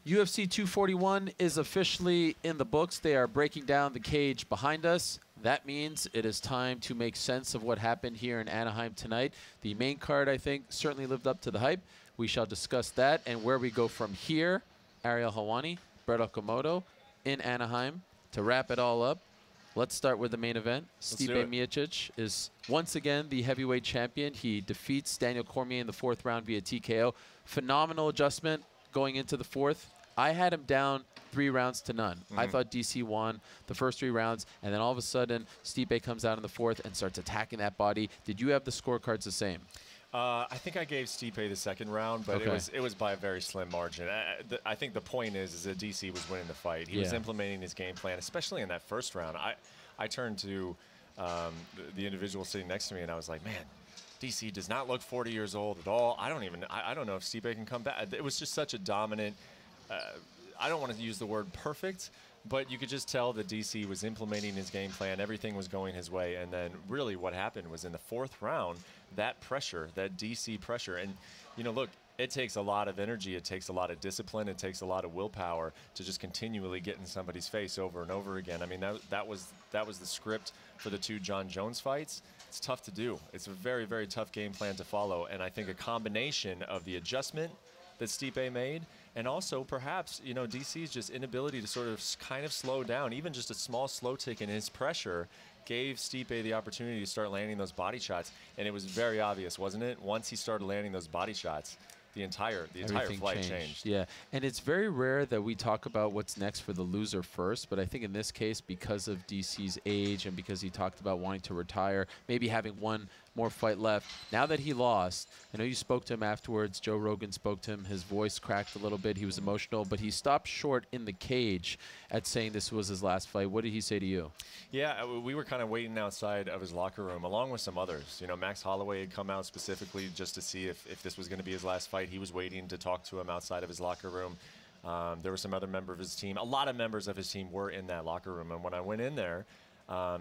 UFC 241 is officially in the books. They are breaking down the cage behind us. That means it is time to make sense of what happened here in Anaheim tonight. The main card, I think, certainly lived up to the hype. We shall discuss that and where we go from here. Ariel Helwani, Brett Okamoto in Anaheim. To wrap it all up, let's start with the main event. Stipe Miocic is once again the heavyweight champion. He defeats Daniel Cormier in the 4th round via TKO. Phenomenal adjustment going into the 4th. I had him down 3 rounds to none. I thought DC won the first 3 rounds, and then all of a sudden, Stipe comes out in the 4th and starts attacking that body. Did you have the scorecards the same? I think I gave Stipe the 2nd round, but it was by a very slim margin. I think the point is that DC was winning the fight. He was implementing his game plan, especially in that 1st round. I turned to the individual sitting next to me, and I was like, man, DC does not look 40 years old at all. I don't know if Stipe can come back. It was just such a dominant. I don't want to use the word perfect, but you could just tell that DC was implementing his game plan. Everything was going his way. And then really what happened was in the 4th round, that pressure, that DC pressure. And, you know, look, it takes a lot of energy. It takes a lot of discipline. It takes a lot of willpower to just continually get in somebody's face over and over again. I mean, that was the script for the 2 Jon Jones fights. It's tough to do. It's a very, very tough game plan to follow. And I think a combination of the adjustment that Stipe made, and also perhaps, you know, DC's just inability to sort of kind of slow down, even just a small slow tick in his pressure, gave Stipe the opportunity to start landing those body shots. And it was very obvious, wasn't it? Once he started landing those body shots, the entire flight changed. Yeah, and it's very rare that we talk about what's next for the loser first, but I think in this case, because of DC's age and because he talked about wanting to retire, maybe having one more fight left. Now that he lost, I know you spoke to him afterwards. Joe Rogan spoke to him. His voice cracked a little bit. He was emotional, but he stopped short in the cage at saying this was his last fight. What did he say to you? Yeah, we were kind of waiting outside of his locker room, along with some others. You know, Max Holloway had come out specifically just to see if this was going to be his last fight. He was waiting to talk to him outside of his locker room. There were some other members of his team. A lot of members of his team were in that locker room. And when I went in there,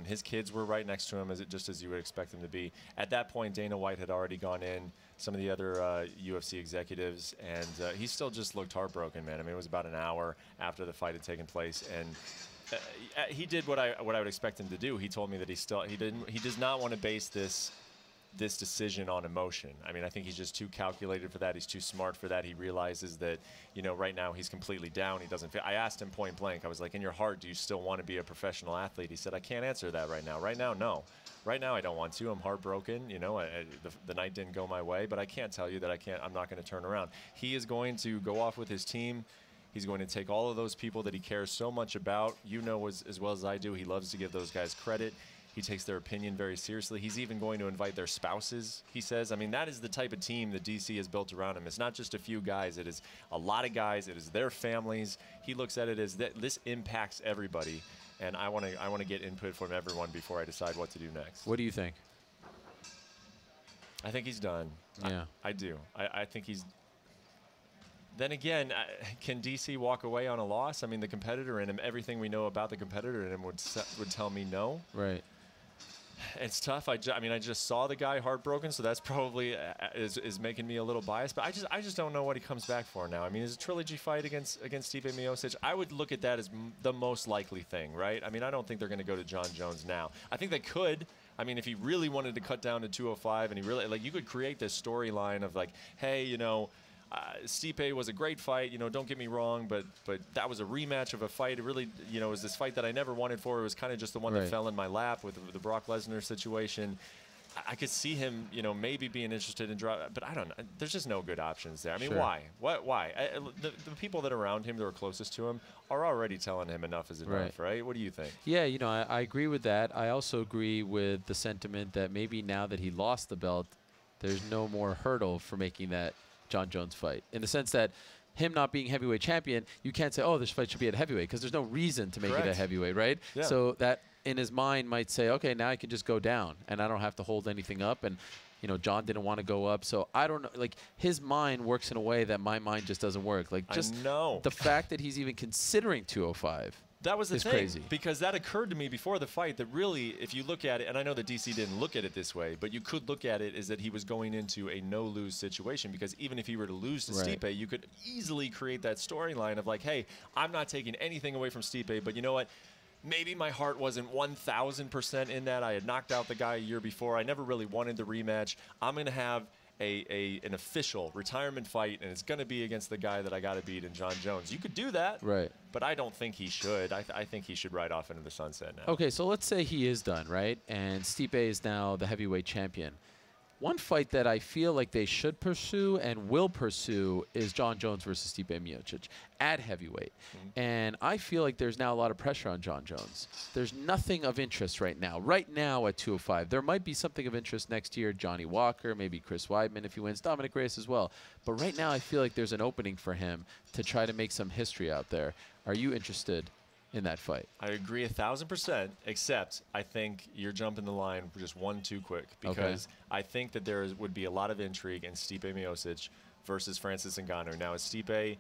his kids were right next to him, just as you would expect them to be. At that point, Dana White had already gone in, some of the other UFC executives, and he still just looked heartbroken, man. I mean, it was about an hour after the fight had taken place, and he did what I would expect him to do. He told me that he does not want to base this decision on emotion. I mean, I think he's just too calculated for that. He's too smart for that. He realizes that, you know, right now he's completely down. He doesn't fit. I asked him point blank. I was like, in your heart, do you still want to be a professional athlete? He said, I can't answer that right now. Right now, no. Right now, I don't want to. I'm heartbroken. You know, the night didn't go my way, but I can't tell you that I'm not going to turn around. He is going to go off with his team. He's going to take all of those people that he cares so much about. You know as well as I do, he loves to give those guys credit. He takes their opinion very seriously. He's even going to invite their spouses, he says. I mean, that is the type of team that DC has built around him. It's not just a few guys. It is a lot of guys. It is their families. He looks at it as that this impacts everybody. And I want to get input from everyone before I decide what to do next. What do you think? I think he's done. Yeah. I do. I think he's... Then again, can DC walk away on a loss? I mean, the competitor in him, everything we know about the competitor in him would tell me no. Right. It's tough. I mean, I just saw the guy heartbroken, so that's probably is making me a little biased. But I just don't know what he comes back for now. I mean, is a trilogy fight against Stipe Miocic? I would look at that as the most likely thing, right? I mean, I don't think they're going to go to Jon Jones now. I think they could. I mean, if he really wanted to cut down to 205, and he really you could create this storyline of like, hey, you know, Stipe was a great fight, you know, don't get me wrong, but that was a rematch of a fight. It really, you know, was this fight that I never wanted for. It was kind of just the one that fell in my lap with the Brock Lesnar situation. I could see him, you know, maybe being interested in draw, but I don't know. There's just no good options there. I mean, why? Why? The people that are around him that are closest to him are already telling him enough is enough, right? What do you think? Yeah, you know, I agree with that. I also agree with the sentiment that maybe now that he lost the belt, there's no more hurdle for making that Jon Jones fight, in the sense that him not being heavyweight champion, you can't say, oh, this fight should be at heavyweight, because there's no reason to make it a heavyweight, right? Yeah. So that in his mind might say, okay, now I can just go down and I don't have to hold anything up. And, you know, Jon didn't want to go up. So I don't know, like, his mind works in a way that my mind just doesn't work. Like, just the fact that he's even considering 205 That was the thing, crazy. because that occurred to me before the fight that really, if you look at it, and I know that DC didn't look at it this way, but you could look at it, is that he was going into a no-lose situation, because even if he were to lose to Stipe, you could easily create that storyline of like, hey, I'm not taking anything away from Stipe, but you know what? Maybe my heart wasn't 1,000% in that. I had knocked out the guy a year before. I never really wanted the rematch. I'm going to have an official retirement fight, and it's going to be against the guy that I got to beat in John Jones. You could do that, right? But I don't think he should. I think he should ride off into the sunset now. Okay, so let's say he is done, right? And Stipe is now the heavyweight champion. One fight that I feel like they should pursue and will pursue is John Jones versus Stipe Miocic at heavyweight. And I feel like there's now a lot of pressure on John Jones. There's nothing of interest right now. Right now at 205, there might be something of interest next year. Johnny Walker, maybe Chris Weidman if he wins, Dominic Reyes as well. But right now I feel like there's an opening for him to try to make some history out there. Are you interested in that fight? I agree 1,000%, except I think you're jumping the line just one too quick, because I think that there would be a lot of intrigue in Stipe Miocic versus Francis Ngannou. Now, is Stipe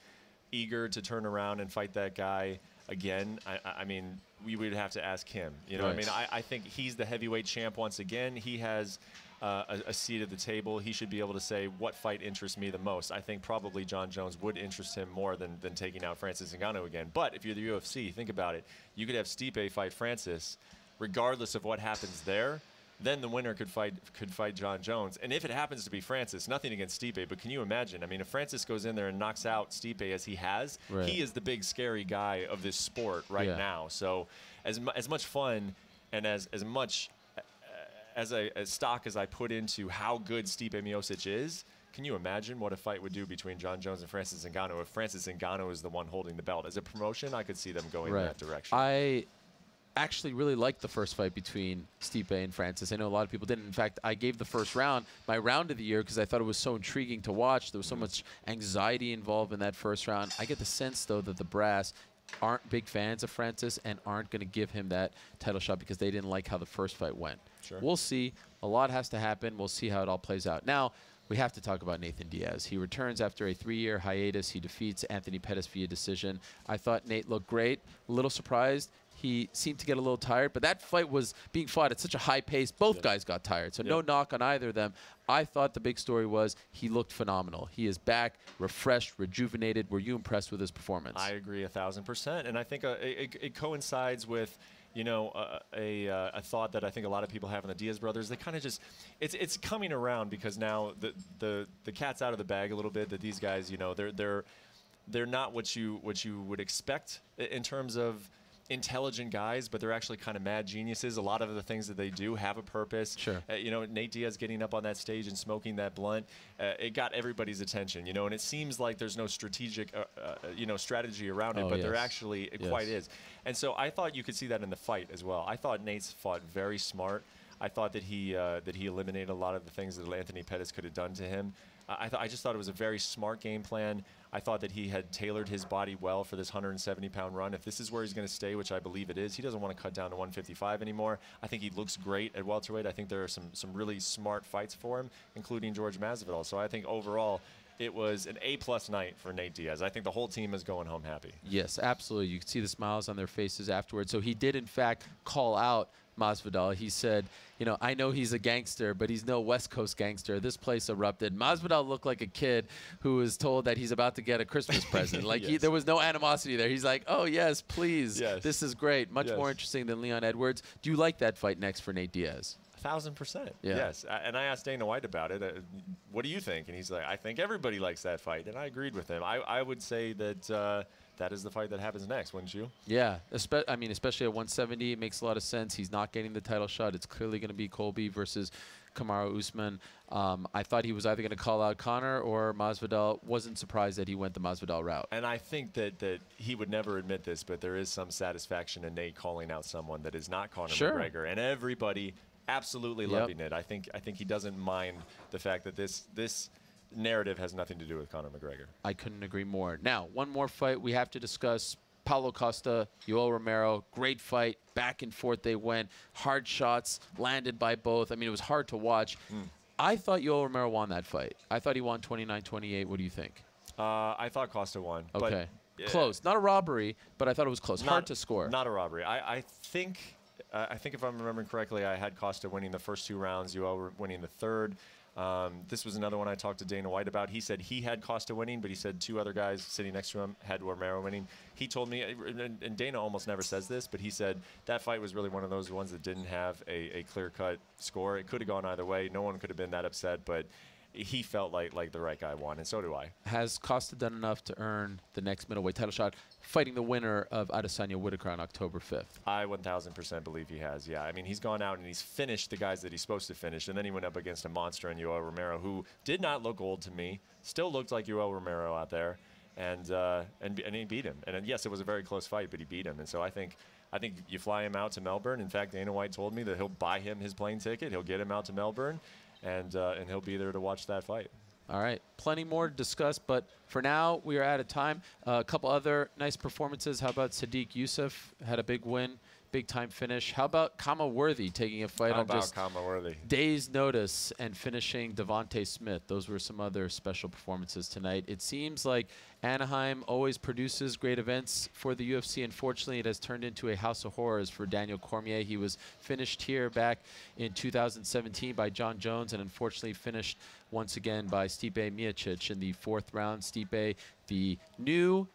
eager to turn around and fight that guy again? I mean, we would have to ask him. You know, I mean, I think he's the heavyweight champ once again. He has a seat at the table. He should be able to say what fight interests me the most. I think probably John Jones would interest him more than taking out Francis Ngannou again. But if you're the UFC, think about it. You could have Stipe fight Francis, regardless of what happens there. Then the winner could fight John Jones. And if it happens to be Francis, nothing against Stipe, but can you imagine? I mean, if Francis goes in there and knocks out Stipe as he has, he is the big scary guy of this sport right now. So as much fun and as much as stock as I put into how good Stipe Miocic is, can you imagine what a fight would do between John Jones and Francis Ngannou if Francis Ngannou is the one holding the belt? As a promotion, I could see them going in that direction. I actually really liked the first fight between Stipe and Francis. I know a lot of people didn't. In fact, I gave the first round my round of the year because I thought it was so intriguing to watch. There was so much anxiety involved in that first round. I get the sense, though, that the brass aren't big fans of Francis and aren't going to give him that title shot because they didn't like how the first fight went. We'll see. A lot has to happen. We'll see how it all plays out. Now, we have to talk about Nathan Diaz. He returns after a 3-year hiatus. He defeats Anthony Pettis via decision. I thought Nate looked great. A little surprised. He seemed to get a little tired, but that fight was being fought at such a high pace. Both guys got tired, so no knock on either of them. I thought the big story was he looked phenomenal. He is back, refreshed, rejuvenated. Were you impressed with his performance? I agree 1,000%, and I think it coincides with, you know, a thought that I think a lot of people have in the Diaz brothers. They kind of just, it's coming around because now the cat's out of the bag a little bit. That these guys, you know, they're not what you would expect in terms of intelligent guys, but they're actually kind of mad geniuses. A lot of the things that they do have a purpose. You know, Nate Diaz getting up on that stage and smoking that blunt, it got everybody's attention, you know, and it seems like there's no strategic, you know, strategy around it, but there actually quite is. And so I thought you could see that in the fight as well. I thought Nate's fought very smart. I thought that he eliminated a lot of the things that Anthony Pettis could have done to him. I just thought it was a very smart game plan. I thought that he had tailored his body well for this 170-pound run. If this is where he's going to stay, which I believe it is, he doesn't want to cut down to 155 anymore. I think he looks great at welterweight. I think there are some really smart fights for him, including George Masvidal. So I think overall, it was an A+ night for Nate Diaz. I think the whole team is going home happy. Yes, absolutely. You can see the smiles on their faces afterwards. So he did, in fact, call out Masvidal. He said, you know, I know he's a gangster, but he's no West Coast gangster. This place erupted. Masvidal looked like a kid who was told that he's about to get a Christmas present. Like, there was no animosity there. He's like, oh, yes, please. This is great. Much more interesting than Leon Edwards. Do you like that fight next for Nate Diaz? 1,000%. Yes. And I asked Dana White about it. What do you think? And he's like, I think everybody likes that fight. And I agreed with him. I would say that that is the fight that happens next, wouldn't you? Yeah. I mean, especially at 170, it makes a lot of sense. He's not getting the title shot. It's clearly going to be Colby versus Kamaru Usman. I thought he was either going to call out Conor or Masvidal. Wasn't surprised that he went the Masvidal route. And I think that he would never admit this, but there is some satisfaction in Nate calling out someone that is not Conor McGregor. And everybody absolutely loving it. I think he doesn't mind the fact that this narrative has nothing to do with Conor McGregor. I couldn't agree more. Now, one more fight we have to discuss. Paulo Costa, Yoel Romero, great fight. Back and forth they went. Hard shots landed by both. I mean, it was hard to watch. I thought Yoel Romero won that fight. I thought he won 29-28. What do you think? I thought Costa won. Okay. Close. Not a robbery, but I thought it was close. Hard to score. Not a robbery. I think if I'm remembering correctly, I had Costa winning the first 2 rounds, Yoel winning the third. This was another one I talked to Dana White about. He said he had Costa winning, but he said 2 other guys sitting next to him had Romero winning. He told me, and Dana almost never says this, but he said that fight was really one of those ones that didn't have a clear-cut score. It could have gone either way. No one could have been that upset, but he felt like the right guy won, and so do I. Has Costa done enough to earn the next middleweight title shot, fighting the winner of Adesanya Whitaker on October 5th? I 1,000% believe he has, yeah. I mean, he's gone out and he's finished the guys that he's supposed to finish, and then he went up against a monster in Yoel Romero, who did not look old to me, still looked like Yoel Romero out there, and he beat him. And yes, it was a very close fight, but he beat him. And so I think you fly him out to Melbourne. In fact, Dana White told me that he'll buy him his plane ticket. He'll get him out to Melbourne. And he'll be there to watch that fight. All right. Plenty more to discuss, but for now, we are out of time. A couple other nice performances. How about Sadiq Youssef? Had a big win, big-time finish. How about Kama Worthy taking a fight on just days' notice and finishing Devontae Smith? Those were some other special performances tonight. It seems like Anaheim always produces great events for the UFC. Unfortunately, it has turned into a house of horrors for Daniel Cormier. He was finished here back in 2017 by John Jones, and unfortunately finished once again by Stipe Miocic in the 4th round. Stipe, the new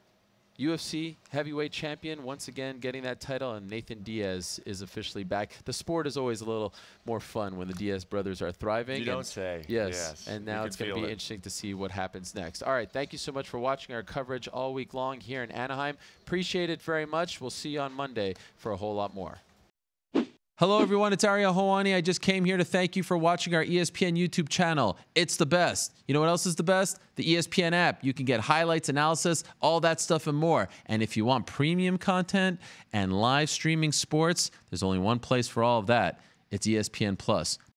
UFC heavyweight champion, once again getting that title, and Nate Diaz is officially back. The sport is always a little more fun when the Diaz brothers are thriving. You don't say. Yes. And now it's going to be interesting to see what happens next. All right, thank you so much for watching our coverage all week long here in Anaheim. Appreciate it very much. We'll see you on Monday for a whole lot more. Hello, everyone. It's Ariel and Helwani. I just came here to thank you for watching our ESPN YouTube channel. It's the best. You know what else is the best? The ESPN app. You can get highlights, analysis, all that stuff and more. And if you want premium content and live streaming sports, there's only one place for all of that. It's ESPN Plus.